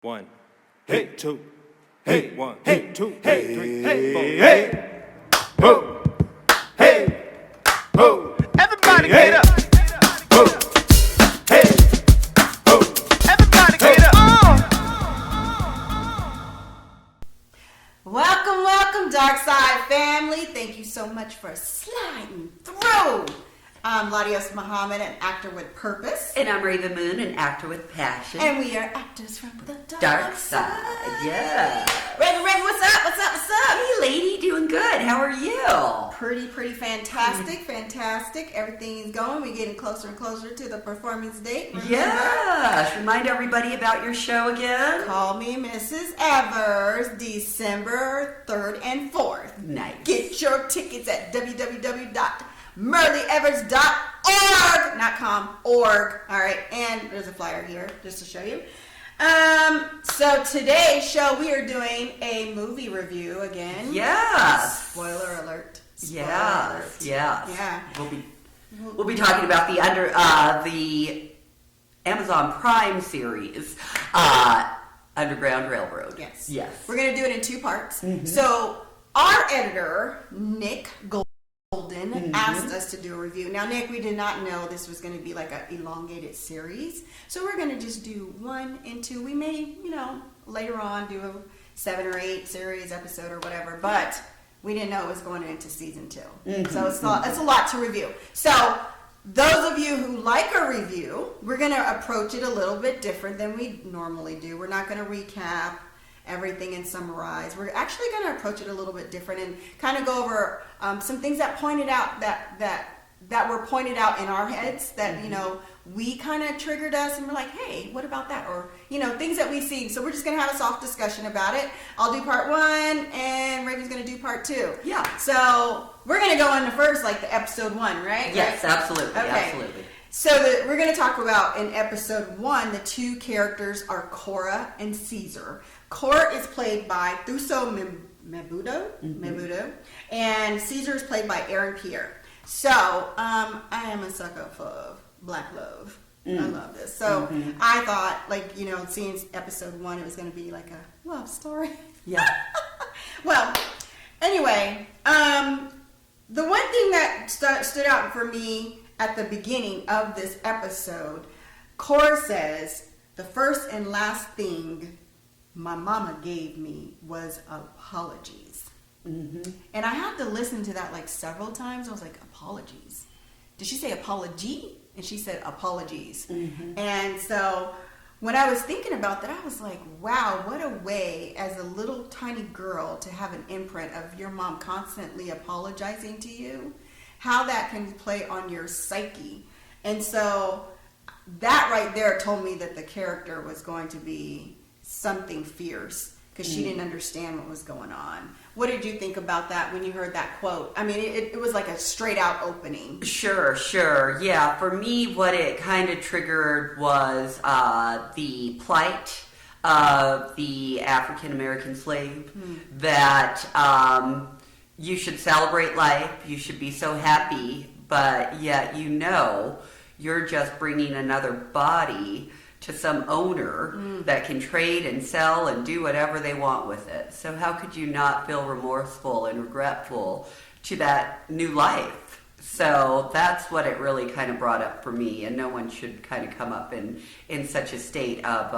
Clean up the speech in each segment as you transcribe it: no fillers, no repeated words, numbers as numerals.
1, hey, 2, hey, 1, hey, 2, hey, 3, hey, 4, hey, ho, hey, ho. Everybody get up. Ho, hey, ho. Everybody get up. Welcome, Dark Side family. Thank you so much for sliding through. I'm LaDios Muhammad, an actor with purpose. And I'm Rav'n, an actor with passion. And we are actors from the Dark Side. Yeah. Rav'n, what's up? Hey, lady, doing good. How are you? Pretty fantastic. Everything's going. We're getting closer and closer to the performance date. Remember? Yes. Remind everybody about your show again. Call Me Mrs. Evers, December 3rd and 4th. Nice. Get your tickets at www.merlyevers.org, not com, org. All right, and there's a flyer here just to show you. So today's show we are doing a movie review again. Yes. Spoiler alert. Yes. Yeah. We'll be talking about the Amazon Prime series, Underground Railroad. Yes. Yes. We're gonna do it in two parts. Mm-hmm. So our editor Nick Golden asked us to do a review. Now, Nick, we did not know this was going to be like an elongated series, so we're going to just do 1 and 2. We may, later on do a 7 or 8 series episode or whatever, but we didn't know it was going into season 2. So it's a lot to review. So those of you who like a review, we're going to approach it a little bit different than we normally do. We're not going to recap everything and summarize. We're actually going to approach it a little bit different and kind of go over some things that pointed out that were pointed out in our heads that we kind of triggered us, and we're like, hey, what about that? Or things that we see. So we're just going to have a soft discussion about it. I'll do part 1 and Ravyn's going to do part 2. Yeah. So we're going to go into first, like the episode 1, right? Yes, right? absolutely. Okay. Absolutely. So we're going to talk about in episode 1, the 2 characters are Cora and Caesar. Cora is played by Thuso Mebudo, and Caesar is played by Aaron Pierre. So I am a sucker for black love. I love this. So I thought, seeing episode 1, it was going to be like a love story. Yeah. Well, anyway, the one thing that stood out for me at the beginning of this episode, Cora says, the first and last thing my mama gave me was apologies. And I had to listen to that like several times. I was like, apologies? Did she say apology? And she said apologies. And so when I was thinking about that, I was like, wow, what a way as a little tiny girl to have an imprint of your mom constantly apologizing to you, how that can play on your psyche. And so that right there told me that the character was going to be something fierce because she didn't understand what was going on. What did you think about that when you heard that quote? I mean, it was like a straight out opening. Sure. Yeah, for me, what it kind of triggered was the plight of the African American slave, that you should celebrate life, you should be so happy, but yet you're just bringing another body to some owner that can trade and sell and do whatever they want with it. So how could you not feel remorseful and regretful to that new life? So that's what it really kind of brought up for me, and no one should kind of come up in such a state of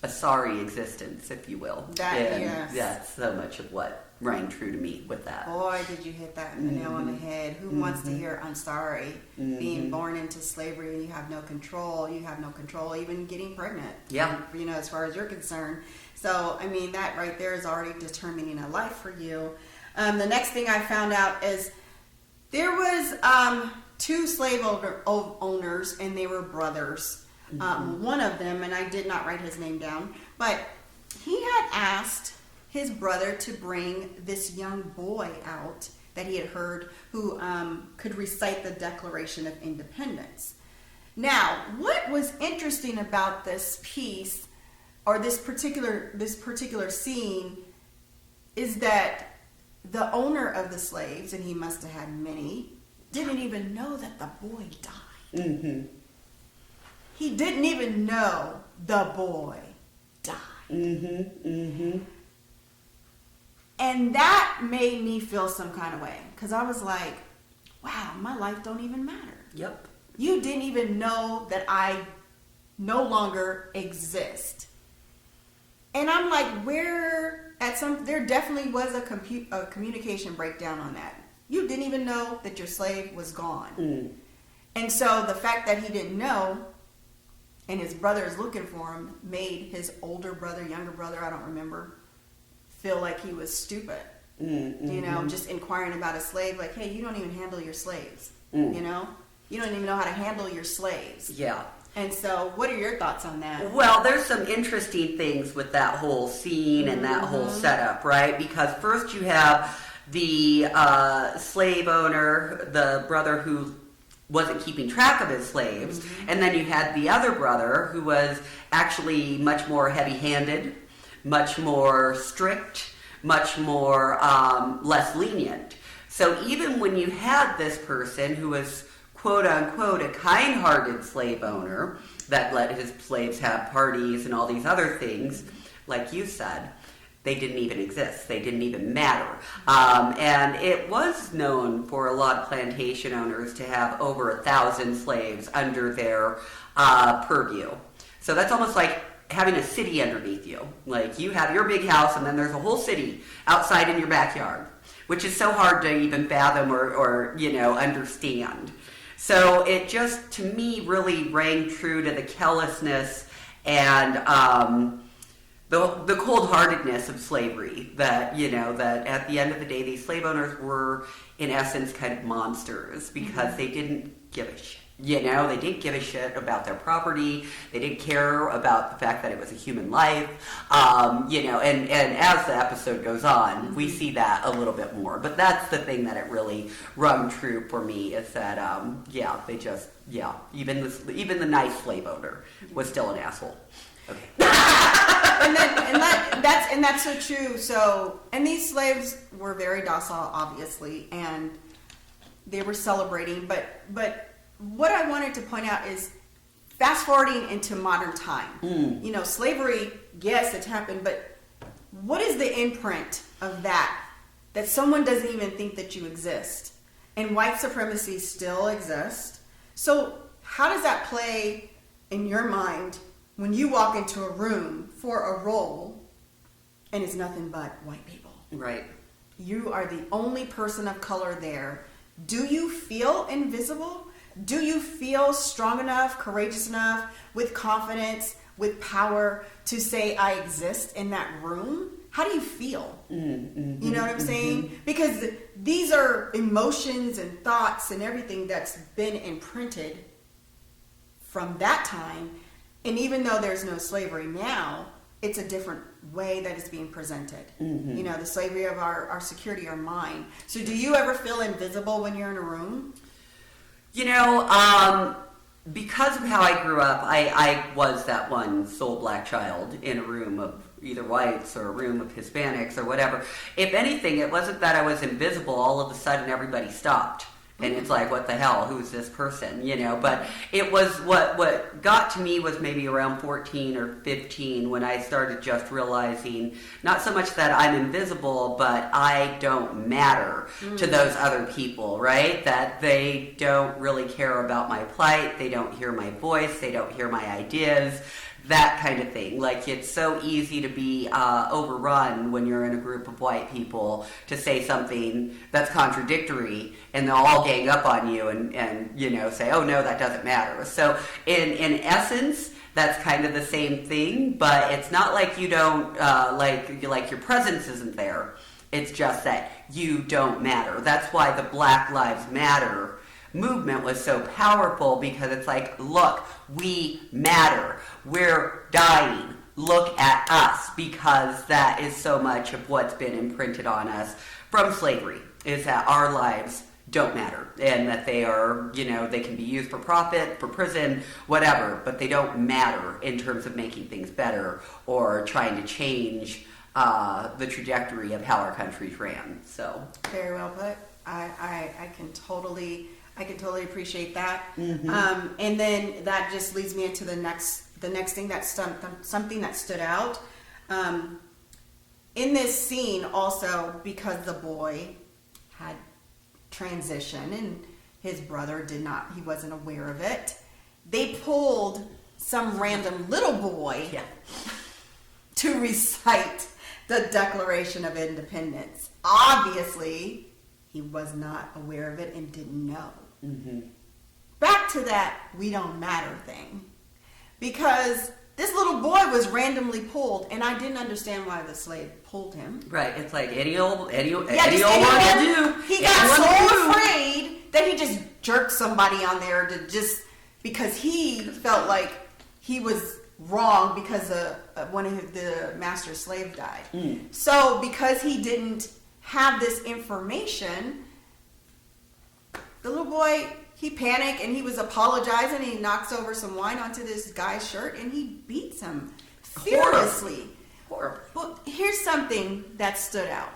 a sorry existence, if you will. Yes. That's so much of what rang true to me with that. Boy, did you hit that nail on the head. Who wants to hear, I'm sorry, being born into slavery and you have no control even getting pregnant. Yeah. As far as you're concerned. So, I mean, that right there is already determining a life for you. The next thing I found out is there was 2 slave owners, and they were brothers. One of them, and I did not write his name down, but he had asked his brother to bring this young boy out that he had heard who could recite the Declaration of Independence. Now, what was interesting about this piece, or this particular scene, is that the owner of the slaves, and he must have had many, didn't even know that the boy died. He didn't even know the boy died. And that made me feel some kind of way. Because I was like, wow, my life don't even matter. Yep. You didn't even know that I no longer exist. And I'm like, there definitely was a communication breakdown on that. You didn't even know that your slave was gone. And so the fact that he didn't know and his brother is looking for him made his older brother, younger brother, I don't remember, feel like he was stupid. You know, just inquiring about a slave, like, hey, you don't even handle your slaves. You know? You don't even know how to handle your slaves. Yeah. And so, what are your thoughts on that? Well, there's some interesting things with that whole scene and that whole setup, right? Because first you have the slave owner, the brother who wasn't keeping track of his slaves, and then you had the other brother who was actually much more heavy-handed, much more strict, much more less lenient. So even when you had this person who was quote-unquote a kind-hearted slave owner that let his slaves have parties and all these other things, like you said, they didn't even exist. They didn't even matter. And it was known for a lot of plantation owners to have over 1,000 slaves under their purview. So that's almost like having a city underneath you. Like you have your big house and then there's a whole city outside in your backyard, which is so hard to even fathom or understand. So it just, to me, really rang true to the callousness and the cold-heartedness of slavery. That at the end of the day, these slave owners were, in essence, kind of monsters because they didn't give a shit. They didn't give a shit about their property. They didn't care about the fact that it was a human life. And as the episode goes on, we see that a little bit more. But that's the thing that it really rung true for me is that, even the nice slave owner was still an asshole. Okay. and that's so true. So, and these slaves were very docile, obviously, and they were celebrating. But what I wanted to point out is fast forwarding into modern time. Slavery, yes, it's happened, but what is the imprint of that someone doesn't even think that you exist? And white supremacy still exists. So how does that play in your mind when you walk into a room for a role and it's nothing but white people? Right. You are the only person of color there. Do you feel invisible? Do you feel strong enough, courageous enough, with confidence, with power to say, I exist in that room? How do you feel? You know what I'm saying? Because these are emotions and thoughts and everything that's been imprinted from that time. And even though there's no slavery now, it's a different way that it's being presented. The slavery of our security, our mind. So do you ever feel invisible when you're in a room? Because of how I grew up, I was that one sole black child in a room of either whites or a room of Hispanics or whatever. If anything, it wasn't that I was invisible. All of a sudden, everybody stopped. And it's like, what the hell? Who is this person? But it was what got to me was maybe around 14 or 15 when I started just realizing not so much that I'm invisible, but I don't matter to those other people, right? That they don't really care about my plight. They don't hear my voice. They don't hear my ideas. That kind of thing. Like, it's so easy to be overrun when you're in a group of white people to say something that's contradictory, and they'll all gang up on you and say, oh no, that doesn't matter. So in essence, that's kind of the same thing, but it's not like you don't, like your presence isn't there. It's just that you don't matter. That's why the Black Lives Matter movement was so powerful, because it's like, look, we matter. We're dying. Look at us, because that is so much of what's been imprinted on us from slavery, is that our lives don't matter, and that they are, they can be used for profit, for prison, whatever, but they don't matter in terms of making things better or trying to change the trajectory of how our countries ran. So very well put. I can totally appreciate that. And then that just leads me into the next thing, that's something that stood out. In this scene, also, because the boy had transitioned and his brother he wasn't aware of it, they pulled some random little boy to recite the Declaration of Independence. Obviously, he was not aware of it and didn't know. Mm-hmm. Back to that we don't matter thing. Because this little boy was randomly pulled, and I didn't understand why the slave pulled him. Right, it's like any old one will do. He got so afraid that he just jerked somebody on there because he felt like he was wrong because one of the master slave died. So because he didn't have this information, the little boy, he panicked and he was apologizing and he knocks over some wine onto this guy's shirt and he beats him furiously. Horrible. But here's something that stood out.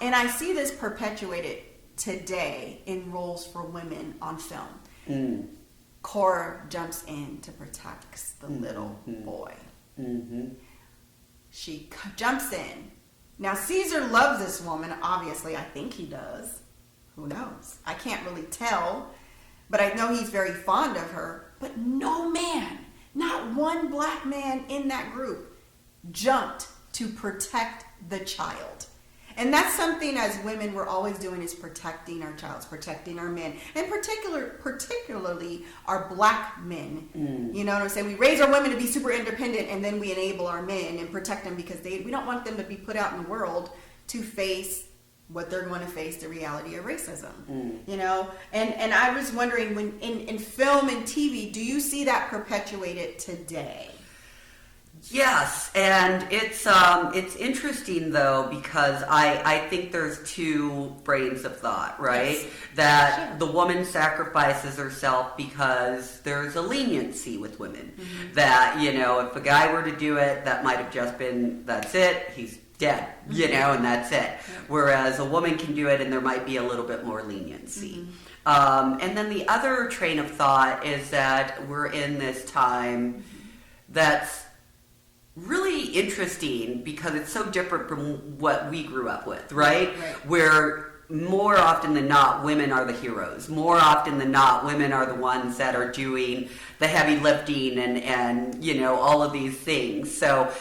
And I see this perpetuated today in roles for women on film. Cora jumps in to protect the little boy. She jumps in. Now Caesar loves this woman, obviously. I think he does. Who knows? I can't really tell. But I know he's very fond of her. But no man, not one black man in that group, jumped to protect the child. And that's something as women we're always doing, is protecting our childs, protecting our men, and particularly our black men. You know what I'm saying? We raise our women to be super independent, and then we enable our men and protect them because we don't want them to be put out in the world to face what they're going to face, the reality of racism. You know? And I was wondering, when in film and TV, do you see that perpetuated today? Yes, and it's interesting though, because I think there's two brains of thought, right? Yes. That the woman sacrifices herself because there's a leniency with women. That, you know, if a guy were to do it, that might have just been, that's it, he's dead, you know, and that's it. Whereas a woman can do it and there might be a little bit more leniency. And then the other train of thought is that we're in this time that's really interesting because it's so different from what we grew up with, right? Where more often than not, women are the heroes. More often than not, women are the ones that are doing the heavy lifting and you know, all of these things. So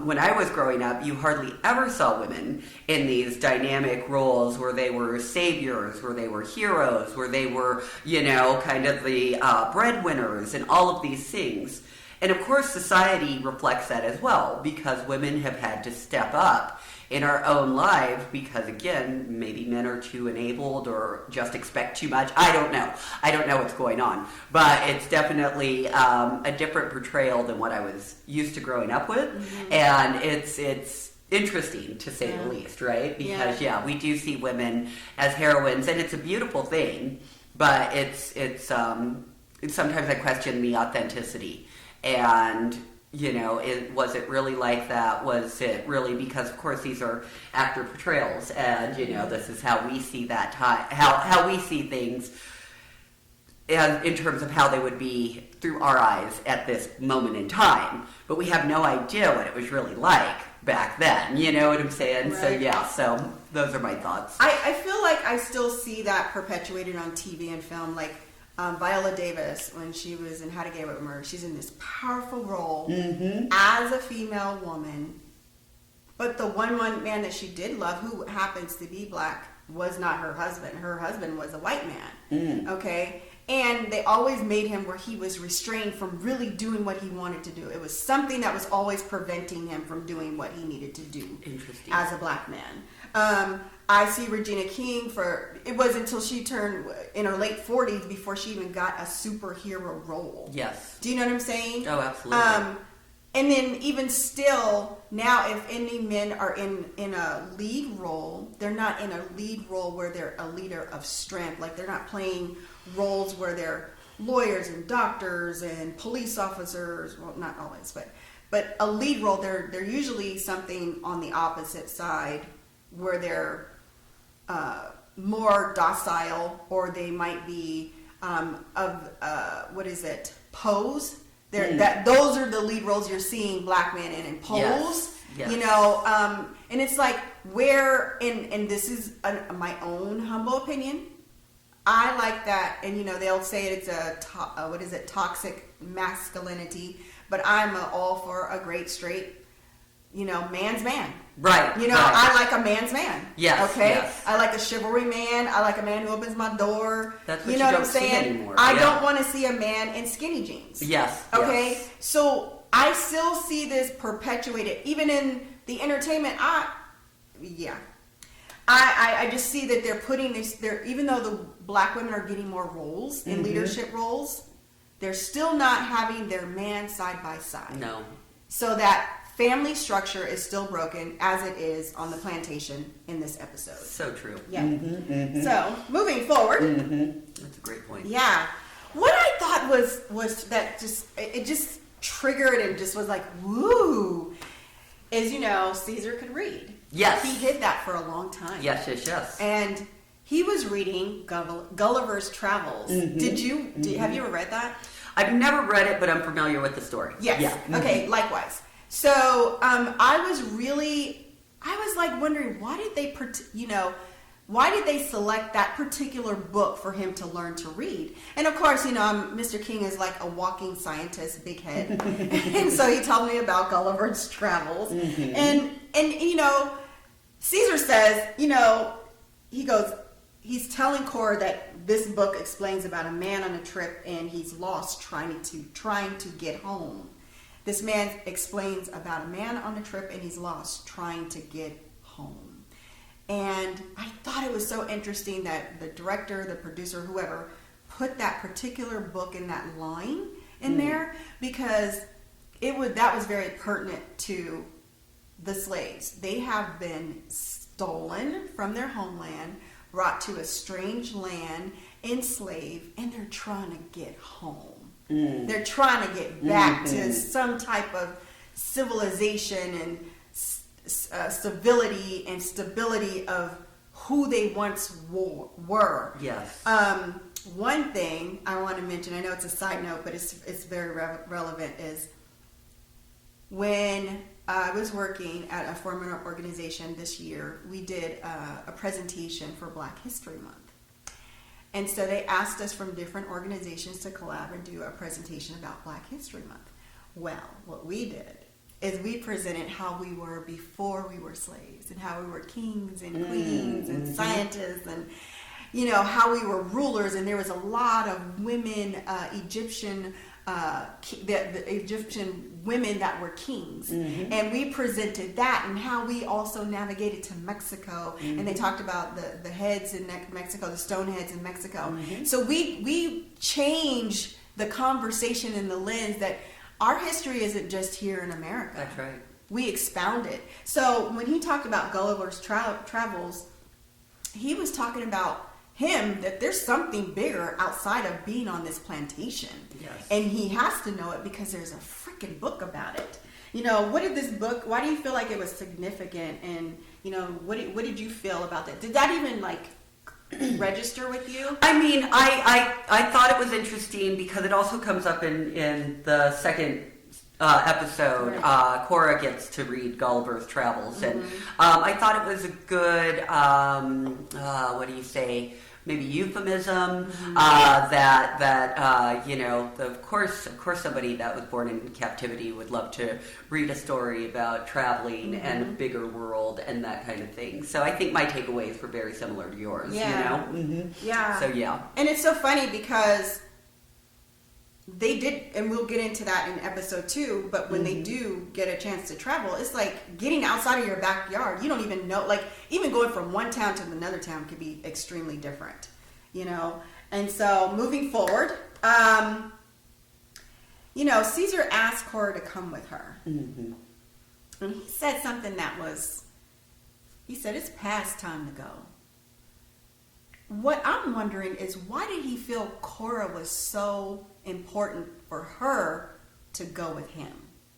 when I was growing up, you hardly ever saw women in these dynamic roles where they were saviors, where they were heroes, where they were, you know, kind of the breadwinners and all of these things. And of course, society reflects that as well, because women have had to step up in our own lives because, again, maybe men are too enabled or just expect too much. I don't know. I don't know what's going on. But it's definitely a different portrayal than what I was used to growing up with. And it's interesting, to say the least, right? Because, we do see women as heroines, and it's a beautiful thing, but it's sometimes I question the authenticity. And, you know, was it really like that? Was it really, because of course these are actor portrayals, and, you know, this is how we see that time, how we see things in terms of how they would be through our eyes at this moment in time. But we have no idea what it was really like back then, you know what I'm saying? Right. So those are my thoughts. I feel like I still see that perpetuated on TV and film, like Viola Davis, when she was in How to Get Away with Murder, she's in this powerful role as a female woman. But the one man that she did love, who happens to be black, was not her husband. Her husband was a white man. Okay? And they always made him where he was restrained from really doing what he wanted to do. It was something that was always preventing him from doing what he needed to do as a black man. I see Regina King it was until she turned in her late 40s before she even got a superhero role. Yes. Do you know what I'm saying? Oh, absolutely. And then even still, now if any men are in a lead role, they're not in a lead role where they're a leader of strength. Like, they're not playing roles where they're lawyers and doctors and police officers. Well, not always, but a lead role, they're usually something on the opposite side where they're more docile, or they might be pose. Those are the lead roles you're seeing black men in Pose. Yes. You know, and it's like where, and this is my own humble opinion. I like that, and you know they'll say it's toxic masculinity, but I'm all for a great straight, you know, man's man. Right. You know, right. I like a man's man. Yes. Okay. Yes. I like a chivalry man. I like a man who opens my door. That's what you know you what I'm don't see saying? anymore. I Yeah. don't want to see a man in skinny jeans. Yes. Okay. Yes. So I still see this perpetuated, even in the entertainment. I just see that they're putting this there, even though the black women are getting more roles in leadership roles, they're still not having their man side by side. No. So that family structure is still broken as it is on the plantation in this episode. So true. Yeah. So moving forward. That's a great point. Yeah. What I thought was that it just triggered and just was like, woo, is, you know, Caesar could read. Yes. He did that for a long time. Yes, yes, yes. And he was reading Gulliver's Travels. Have you ever read that? I've never read it, but I'm familiar with the story. Yes. Yeah. Okay, likewise. So I was like wondering, why did they select that particular book for him to learn to read? And of course, you know, Mr. King is like a walking scientist, big head. And so he told me about Gulliver's Travels. And you know, Caesar says, you know, he's telling Cora that this book explains about a man on a trip and he's lost trying to get home. This man explains about a man on a trip and he's lost trying to get home. And I thought it was so interesting that the director, the producer, whoever, put that particular book in that line in there, because that was very pertinent to the slaves. They have been stolen from their homeland, brought to a strange land, enslaved, and they're trying to get home. They're trying to get back to some type of civilization and civility and stability of who they once were. Yes. One thing I want to mention, I know it's a side note, but it's very relevant, is when I was working at a former organization this year, we did a presentation for Black History Month. And so they asked us from different organizations to collab and do a presentation about Black History Month. Well, what we did is we presented how we were before we were slaves, and how we were kings and queens and scientists, and you know, how we were rulers. And there was a lot of women, Egyptian the Egyptian women that were kings, and we presented that, and how we also navigated to Mexico, and they talked about the heads in Mexico, the stone heads in Mexico. So we change the conversation in the lens that our history isn't just here in America. That's right. We expound it. So when he talked about Gulliver's Travels, he was talking about that there's something bigger outside of being on this plantation. Yes. And he has to know it because there's a freaking book about it. You know, why do you feel like it was significant? And, you know, what did you feel about that? Did that even, like, register with you? I mean, I thought it was interesting because it also comes up in the second episode. Right. Cora gets to read Gulliver's Travels, and I thought it was a good, what do you say, maybe euphemism, that you know, of course somebody that was born in captivity would love to read a story about traveling and a bigger world and that kind of thing. So I think my takeaways were very similar to yours. Yeah. You know? Yeah. So yeah. And it's so funny because they did, and we'll get into that in episode 2, but when they do get a chance to travel, it's like getting outside of your backyard. You don't even know, like, even going from one town to another town could be extremely different, you know? And so moving forward, you know, Caesar asked Cora to come with her. And he said something he said, it's past time to go. What I'm wondering is, why did he feel Cora was so important for her to go with him?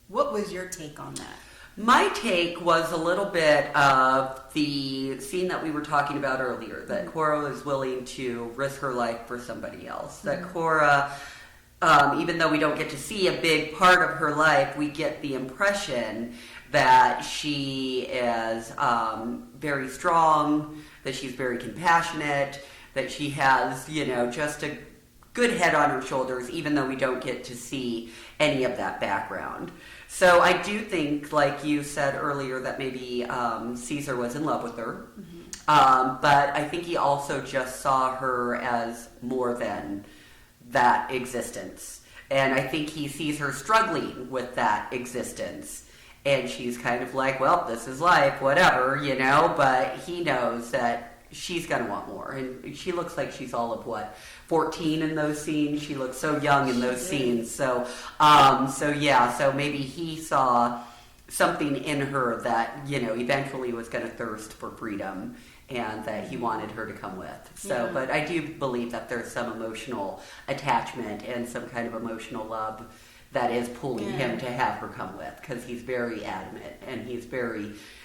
What was your take on that? My take was a little bit of the scene that we were talking about earlier, that Cora was willing to risk her life for somebody else. That Cora, even though we don't get to see a big part of her life, we get the impression that she is very strong, that she's very compassionate, that she has, just a good head on her shoulders, even though we don't get to see any of that background. So I do think, like you said earlier, that maybe Caesar was in love with her. But I think he also just saw her as more than that existence. And I think he sees her struggling with that existence. And she's kind of like, well, this is life, whatever, but he knows that she's going to want more. And she looks like she's all of 14 in those scenes. She looks so young in those scenes. So maybe he saw something in her that, eventually was going to thirst for freedom and that he wanted her to come with. So, but I do believe that there's some emotional attachment and some kind of emotional love that is pulling him to have her come with, because he's very adamant and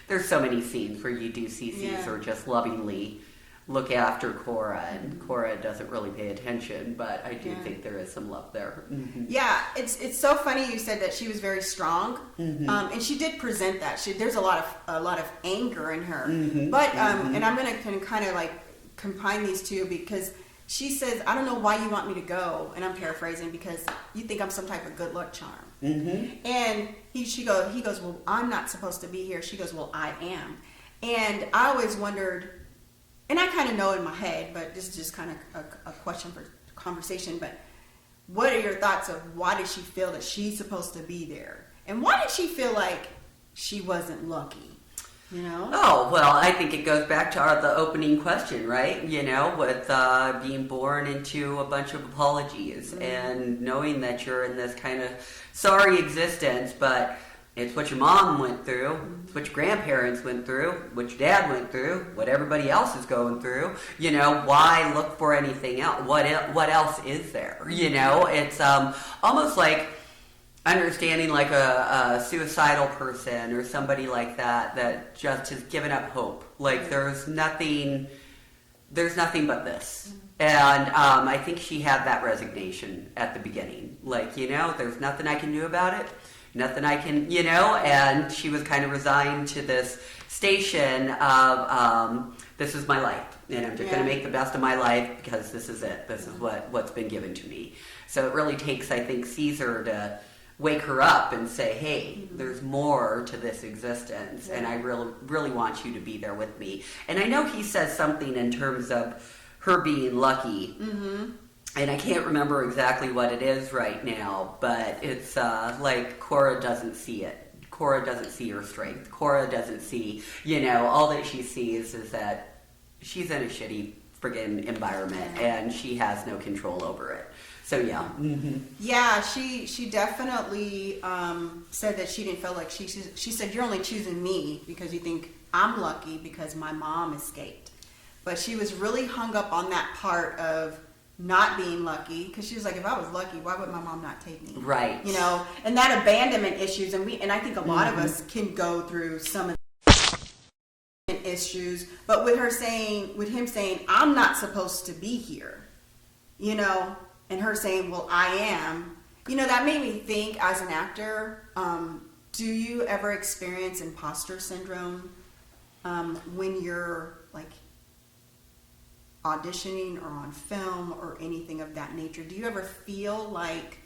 there's so many scenes where you do see Caesar just lovingly look after Cora, and Cora doesn't really pay attention, but I do think there is some love there. Yeah, it's so funny you said that she was very strong, and she did present that. There's a lot of anger in her, but and I'm gonna kind of like combine these two, because she says, "I don't know why you want me to go," and I'm paraphrasing, because you think I'm some type of good luck charm. And he goes, "Well, I'm not supposed to be here." She goes, "Well, I am," and I always wondered. And I kind of know in my head, but this is just kind of a question for conversation. But what are your thoughts of why did she feel that she's supposed to be there? And why did she feel like she wasn't lucky? Oh, well, I think it goes back to the opening question, right? With being born into a bunch of apologies and knowing that you're in this kind of sorry existence, but it's what your mom went through, it's what your grandparents went through, what your dad went through, what everybody else is going through. Why look for anything else? What else is there? It's almost like understanding like a suicidal person or somebody like that just has given up hope. Like there's nothing but this. And I think she had that resignation at the beginning. Like, there's nothing I can do about it. Nothing I can, and she was kind of resigned to this station of, this is my life, and I'm just going to make the best of my life because this is it. This is what's been given to me. So it really takes, I think, Caesar to wake her up and say, hey, there's more to this existence, and I really, really want you to be there with me. And I know he says something in terms of her being lucky. And I can't remember exactly what it is right now, but it's like Cora doesn't see it. Cora doesn't see her strength. Cora doesn't see, all that she sees is that she's in a shitty friggin' environment and she has no control over it. So yeah. Yeah, she definitely said that she didn't feel like she said, you're only choosing me because you think I'm lucky because my mom escaped. But she was really hung up on that part of not being lucky, because she was like, if I was lucky, why would my mom not take me? Right. And that abandonment issues, and I think a lot of us can go through some of the issues, but with him saying, I'm not supposed to be here, and her saying, well, I am, that made me think as an actor, do you ever experience imposter syndrome when you're like auditioning or on film or anything of that nature? Do you ever feel like,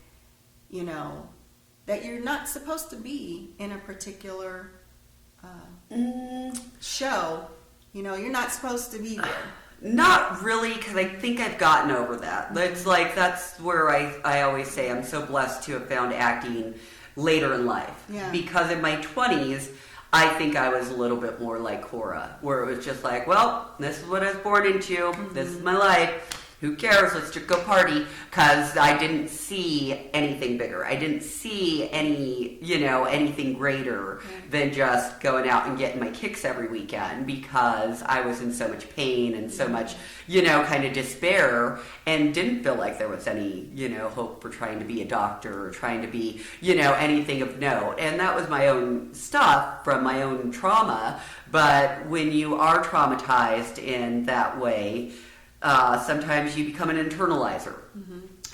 that you're not supposed to be in a particular show? You're not supposed to be there. Not really, because I think I've gotten over that. It's like, that's where I always say I'm so blessed to have found acting later in life. Yeah. Because in my 20s, I think I was a little bit more like Cora, where it was just like, well, this is what I was born into. This is my life. Who cares? Let's just go party. Because I didn't see anything bigger. I didn't see anything greater than just going out and getting my kicks every weekend, because I was in so much pain and so much, kind of despair, and didn't feel like there was any, hope for trying to be a doctor or trying to be, anything of note. And that was my own stuff from my own trauma. But when you are traumatized in that way, sometimes you become an internalizer,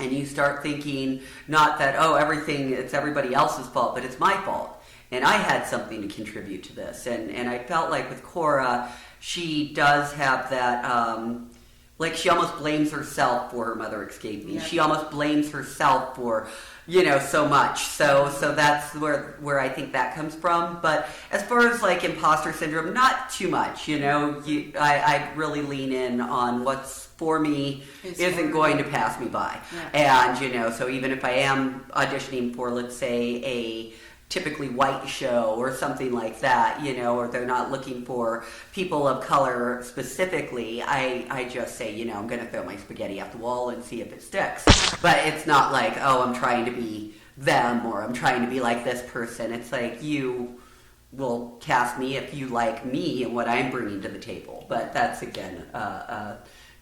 and you start thinking not that, it's everybody else's fault, but it's my fault. and I had something to contribute to this. And I felt like with Cora, she does have that, like she almost blames herself for her mother escaping. Yeah. She almost blames herself for, so much. So that's where I think that comes from. But as far as like imposter syndrome, not too much. I really lean in on what's for me isn't going to pass me by. Yeah. And so even if I am auditioning for, let's say, a typically white show or something like that, or they're not looking for people of color specifically, I just say, I'm going to throw my spaghetti at the wall and see if it sticks. But it's not like, oh, I'm trying to be them or I'm trying to be like this person. It's like, you will cast me if you like me and what I'm bringing to the table. But that's, again,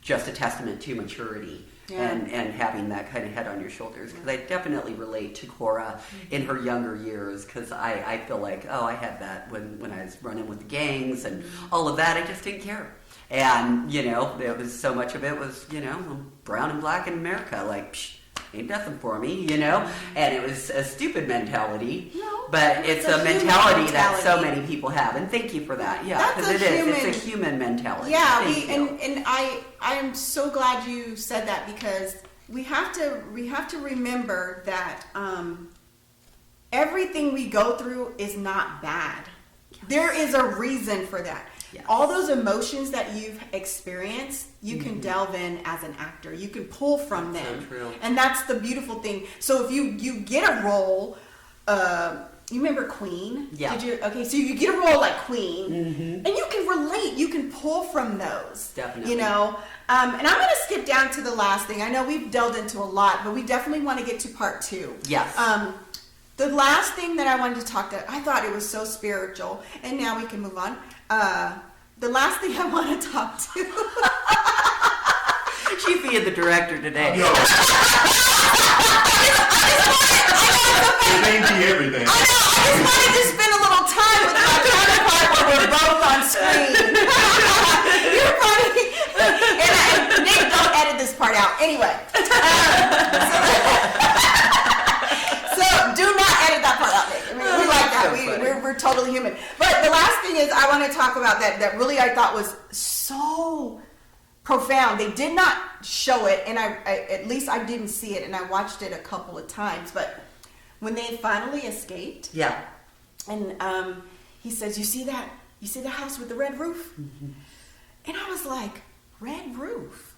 just a testament to maturity. Yeah. And having that kind of head on your shoulders, because I definitely relate to Cora in her younger years, because I feel like, I had that when I was running with the gangs and all of that. I just didn't care. And, there was so much of it was, I'm brown and black in America, like, psh, ain't nothing for me, and it was a stupid mentality, but it's a mentality that so many people have, and thank you for that. Yeah, because it's a human mentality. Yeah, and I am so glad you said that, because we have to remember that everything we go through is not bad. Yes. There is a reason for that. Yes. All those emotions that you've experienced, you can delve in as an actor. You can pull from them. So true. And that's the beautiful thing. So if you get a role, you remember Queen? Yeah. Did you? Okay, so you get a role like Queen, and you can relate. You can pull from those. Definitely. And I'm going to skip down to the last thing. I know we've delved into a lot, but we definitely want to get to part 2. Yes. The last thing that I wanted to talk to, I thought it was so spiritual, and now we can move on. The last thing I want to talk to. She's being the director today. Yo. It ain't be everything. I know, I just wanted to spend a little time with my counterpart when we're both on screen. You're funny. And Nick, don't edit this part out. Anyway. So do not edit that part out, Nick. I mean, we like that. We're totally human. But the last thing is I want to talk about that really I thought was so profound. They did not show it, and I at least I didn't see it, and I watched it a couple of times. But when they finally escaped, and he says, "You see that? You see the house with the red roof?" Mm-hmm. And I was like, "Red roof,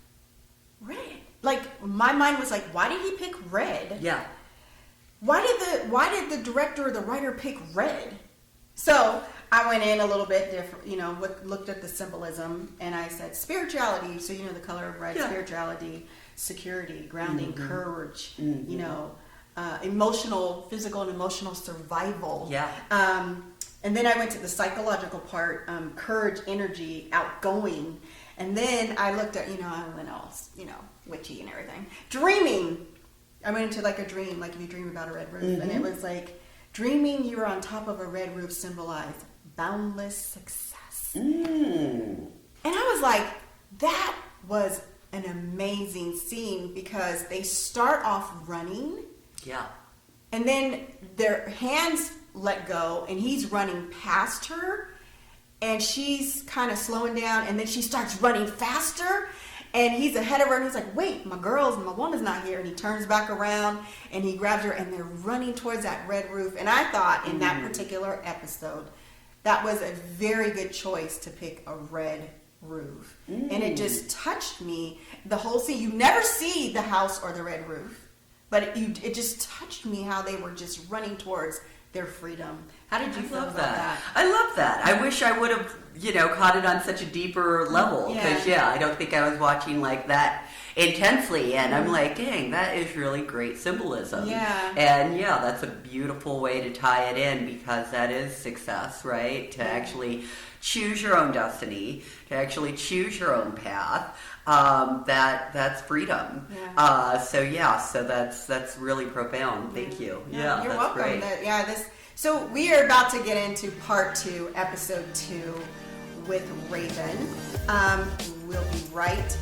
red." Like my mind was like, "Why did he pick red?" Yeah. Why did the director or the writer pick red? So I went in a little bit different, looked at the symbolism, and I said spirituality. So the color of red, spirituality, security, grounding, courage, physical and emotional survival. Yeah. And then I went to the psychological part, courage, energy, outgoing. And then I looked at, I went all, witchy and everything. Dreaming. I went into like a dream, like if you dream about a red roof. And it was like, dreaming you were on top of a red roof symbolized boundless success. And I was like, that was an amazing scene, because they start off running. Yeah. And then their hands let go, and he's running past her, and she's kind of slowing down, and then she starts running faster, and he's ahead of her, and he's like, wait, my woman's not here. And he turns back around, and he grabs her, and they're running towards that red roof. And I thought in that particular episode, that was a very good choice to pick a red roof. And it just touched me, the whole scene. You never see the house or the red roof, but it just touched me how they were just running towards their freedom. How did you feel about that? I love that. I wish I would have, caught it on such a deeper level. Because, I don't think I was watching like that intensely. And I'm like, dang, that is really great symbolism. Yeah. And, that's a beautiful way to tie it in, because that is success, right? To actually choose your own destiny, to actually choose your own path. That's freedom. So that's really profound. Thank you. Yeah, you're that's welcome. Great. So we are about to get into part 2, episode 2 with Rav'n. We'll be right